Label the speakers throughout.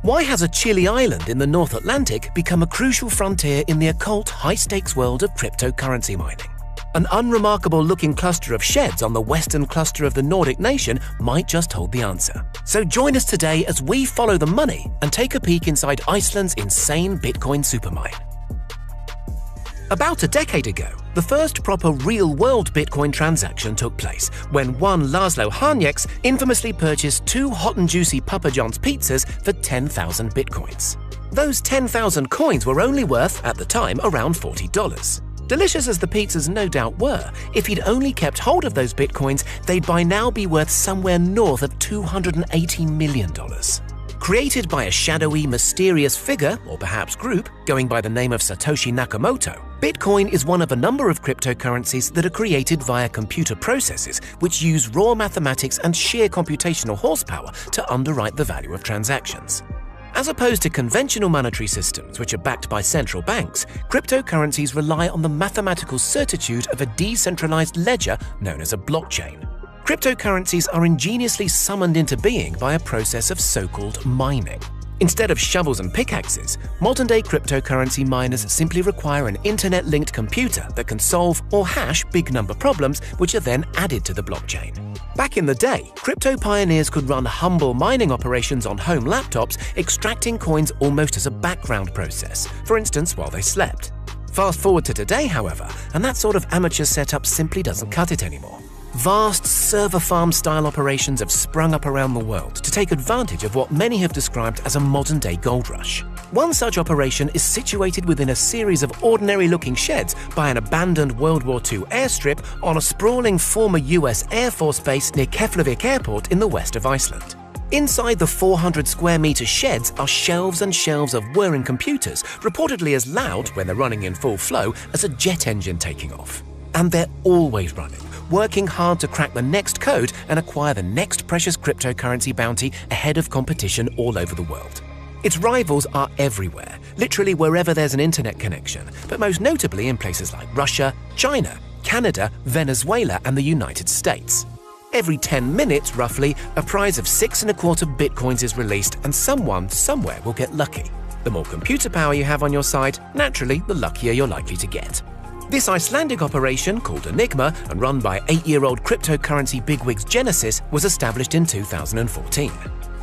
Speaker 1: Why has a chilly island in the North Atlantic become a crucial frontier in the occult, high-stakes world of cryptocurrency mining? An unremarkable-looking cluster of sheds on the western cluster of the Nordic nation might just hold the answer. So join us today as we follow the money and take a peek inside Iceland's insane Bitcoin supermine. About a decade ago, the first proper real-world Bitcoin transaction took place when one Laszlo Harnieks infamously purchased 2 hot and juicy Papa John's pizzas for 10,000 Bitcoins. Those 10,000 coins were only worth, at the time, around $40. Delicious as the pizzas no doubt were, if he'd only kept hold of those Bitcoins, they'd by now be worth somewhere north of $280 million. Created by a shadowy, mysterious figure, or perhaps group, going by the name of Satoshi Nakamoto, Bitcoin is one of a number of cryptocurrencies that are created via computer processes which use raw mathematics and sheer computational horsepower to underwrite the value of transactions. As opposed to conventional monetary systems which are backed by central banks, cryptocurrencies rely on the mathematical certitude of a decentralized ledger known as a blockchain. Cryptocurrencies are ingeniously summoned into being by a process of so-called mining. Instead of shovels and pickaxes, modern-day cryptocurrency miners simply require an internet-linked computer that can solve or hash big-number problems which are then added to the blockchain. Back in the day, crypto pioneers could run humble mining operations on home laptops, extracting coins almost as a background process, for instance while they slept. Fast forward to today, however, and that sort of amateur setup simply doesn't cut it anymore. Vast server farm-style operations have sprung up around the world to take advantage of what many have described as a modern-day gold rush. One such operation is situated within a series of ordinary-looking sheds by an abandoned World War II airstrip on a sprawling former US Air Force base near Keflavik Airport in the west of Iceland. Inside the 400-square-meter sheds are shelves and shelves of whirring computers, reportedly as loud, when they're running in full flow, as a jet engine taking off. And they're always running, working hard to crack the next code and acquire the next precious cryptocurrency bounty ahead of competition all over the world. Its rivals are everywhere, literally wherever there's an internet connection, but most notably in places like Russia, China, Canada, Venezuela, and the United States. Every 10 minutes, roughly, a prize of 6.25 Bitcoins is released and someone, somewhere will get lucky. The more computer power you have on your side, naturally, the luckier you're likely to get. This Icelandic operation, called Enigma and run by 8-year-old cryptocurrency bigwigs Genesis, was established in 2014.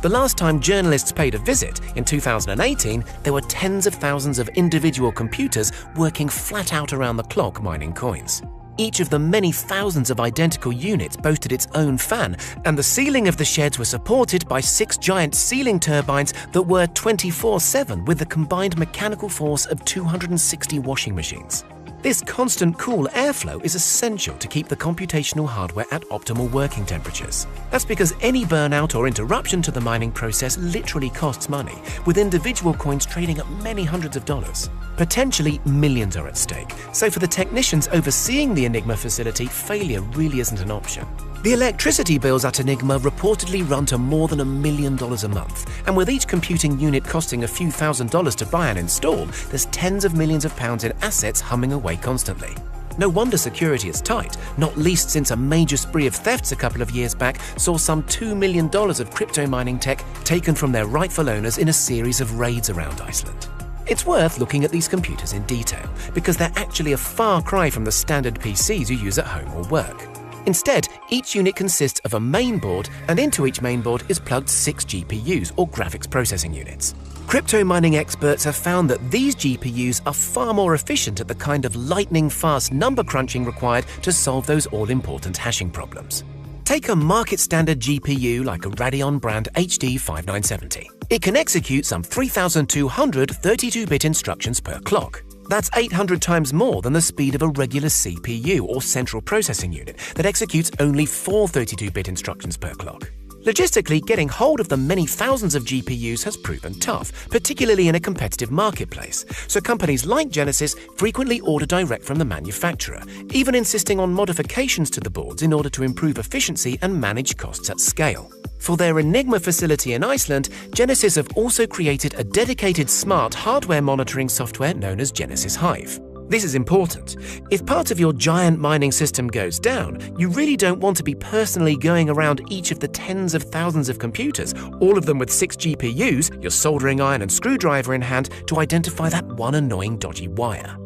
Speaker 1: The last time journalists paid a visit, in 2018, there were tens of thousands of individual computers working flat out around the clock mining coins. Each of the many thousands of identical units boasted its own fan, and the ceiling of the sheds were supported by 6 giant ceiling turbines that were 24/7 with the combined mechanical force of 260 washing machines. This constant cool airflow is essential to keep the computational hardware at optimal working temperatures. That's because any burnout or interruption to the mining process literally costs money, with individual coins trading at many hundreds of dollars. Potentially millions are at stake, so for the technicians overseeing the Enigma facility, failure really isn't an option. The electricity bills at Enigma reportedly run to more than $1 million a month, and with each computing unit costing a few $1,000s to buy and install, there's tens of millions of pounds in assets humming away constantly. No wonder security is tight, not least since a major spree of thefts a couple of years back saw some $2 million of crypto mining tech taken from their rightful owners in a series of raids around Iceland. It's worth looking at these computers in detail, because they're actually a far cry from the standard PCs you use at home or work. Instead, each unit consists of a main board, and into each main board is plugged 6 GPUs, or graphics processing units. Crypto mining experts have found that these GPUs are far more efficient at the kind of lightning-fast number crunching required to solve those all-important hashing problems. Take a market-standard GPU like a Rion brand HD 5970. It can execute some 3,200 32-bit instructions per clock. That's 800 times more than the speed of a regular CPU or central processing unit that executes only 4 32-bit instructions per clock. Logistically, getting hold of the many thousands of GPUs has proven tough, particularly in a competitive marketplace, so companies like Genesis frequently order direct from the manufacturer, even insisting on modifications to the boards in order to improve efficiency and manage costs at scale. For their Enigma facility in Iceland, Genesis have also created a dedicated smart hardware monitoring software known as Genesis Hive. This is important. If part of your giant mining system goes down, you really don't want to be personally going around each of the tens of thousands of computers, all of them with 6 GPUs, your soldering iron and screwdriver in hand, to identify that one annoying dodgy wire.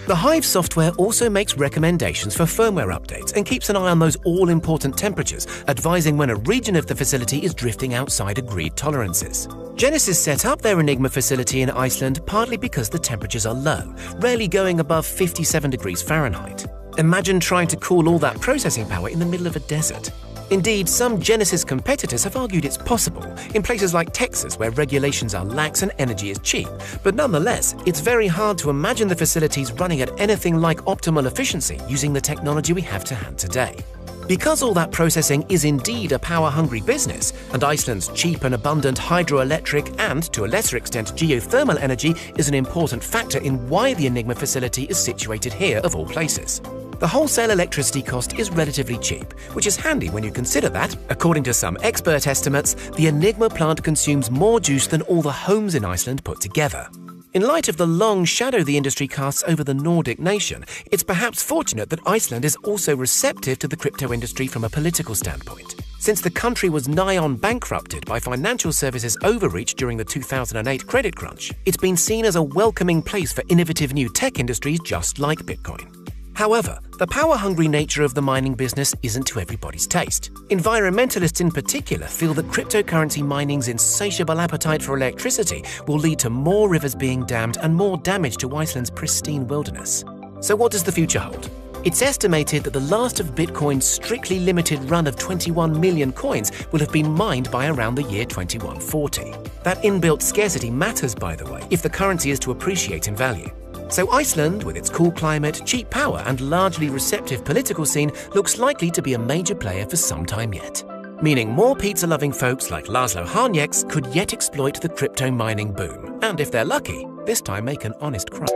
Speaker 1: The Hive software also makes recommendations for firmware updates and keeps an eye on those all-important temperatures, advising when a region of the facility is drifting outside agreed tolerances. Genesis set up their Enigma facility in Iceland partly because the temperatures are low, rarely going above 57 degrees Fahrenheit. Imagine trying to cool all that processing power in the middle of a desert. Indeed, some Genesis competitors have argued it's possible, in places like Texas where regulations are lax and energy is cheap, but nonetheless, it's very hard to imagine the facilities running at anything like optimal efficiency using the technology we have to hand today. Because all that processing is indeed a power-hungry business, and Iceland's cheap and abundant hydroelectric and, to a lesser extent, geothermal energy is an important factor in why the Enigma facility is situated here of all places. The wholesale electricity cost is relatively cheap, which is handy when you consider that, according to some expert estimates, the Enigma plant consumes more juice than all the homes in Iceland put together. In light of the long shadow the industry casts over the Nordic nation, it's perhaps fortunate that Iceland is also receptive to the crypto industry from a political standpoint. Since the country was nigh on bankrupted by financial services overreach during the 2008 credit crunch, it's been seen as a welcoming place for innovative new tech industries just like Bitcoin. However, the power-hungry nature of the mining business isn't to everybody's taste. Environmentalists in particular feel that cryptocurrency mining's insatiable appetite for electricity will lead to more rivers being dammed and more damage to Iceland's pristine wilderness. So what does the future hold? It's estimated that the last of Bitcoin's strictly limited run of 21 million coins will have been mined by around the year 2140. That inbuilt scarcity matters, by the way, if the currency is to appreciate in value. So Iceland, with its cool climate, cheap power and largely receptive political scene, looks likely to be a major player for some time yet. Meaning more pizza-loving folks like Laszlo Harnieks could yet exploit the crypto mining boom, and if they're lucky, this time make an honest crop.